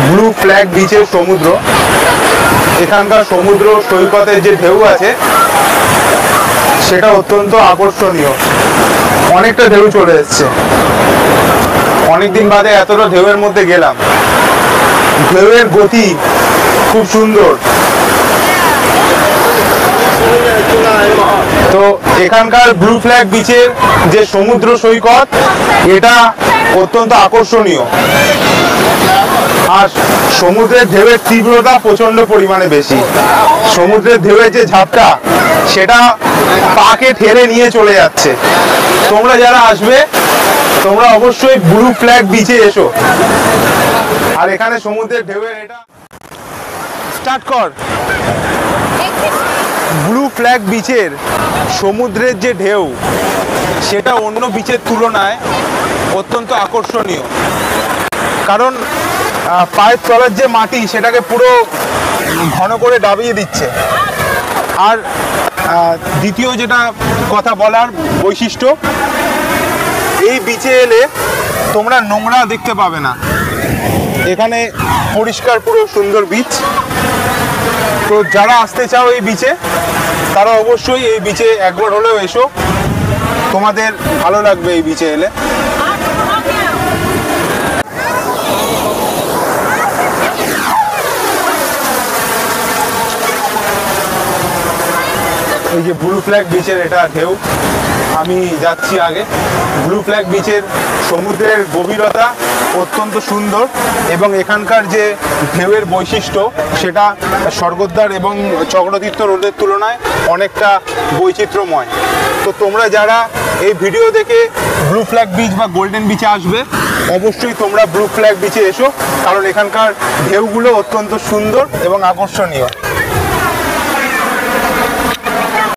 Blue flag বিচের সমুদ্র। এখানকার সমুদ্র সৈকতের যে ঢেউ আছে সেটা অত্যন্ত আকর্ষণীয়। অনেকটা ঢেউ চলে এসছে, অনেকদিন বাদে এতটা ঢেউয়ের মধ্যে গেলাম। ঢেউয়ের গতি খুব সুন্দর। তো এখানকার ব্লু ফ্ল্যাগ বিচের যে সমুদ্র সৈকত এটা অত্যন্ত আকর্ষণীয়। আর সমুদ্রের ঢেউয়ের তীব্রতা প্রচন্ড পরিমাণে বেশি। সমুদ্রের ঢেউয়ের যে ঝাপটা সেটা পাকে ঠেলে নিয়ে চলে যাচ্ছে। তোমরা যারা আসবে তোমরা অবশ্যই ব্লু ফ্ল্যাগ বিচে এসো। আর এখানে সমুদ্রের ঢেউয়ের এটা স্টার্ট কর। ব্লু ফ্ল্যাগ বিচের সমুদ্রের যে ঢেউ সেটা অন্য বিচের তুলনায় অত্যন্ত আকর্ষণীয়। কারণ পায়ের তলার যে মাটি সেটাকে পুরো ঘন করে ডাবিয়ে দিচ্ছে। আর দ্বিতীয় যেটা কথা বলার বৈশিষ্ট্য, এই বিচে এলে তোমরা নোংরা দেখতে পাবে না। এখানে পরিষ্কার পুরো সুন্দর বিচ। তো যারা আসতে চাও এই বিচে তারা অবশ্যই এই বিচে একবার হলেও এসো, তোমাদের ভালো লাগবে এই বিচে এলে। এই যে ব্লু ফ্ল্যাগ বিচের এটা ঢেউ, আমি যাচ্ছি আগে। ব্লু ফ্ল্যাগ বিচের সমুদ্রের গভীরতা অত্যন্ত সুন্দর এবং এখানকার যে ঢেউয়ের বৈশিষ্ট্য সেটা স্বর্গদ্বার এবং চক্রতীর্থ রোডের তুলনায় অনেকটা বৈচিত্র্যময়। তো তোমরা যারা এই ভিডিও দেখে ব্লু ফ্ল্যাগ বিচ বা গোল্ডেন বিচে আসবে অবশ্যই তোমরা ব্লু ফ্ল্যাগ বিচে এসো, কারণ এখানকার ঢেউগুলো অত্যন্ত সুন্দর এবং আকর্ষণীয়।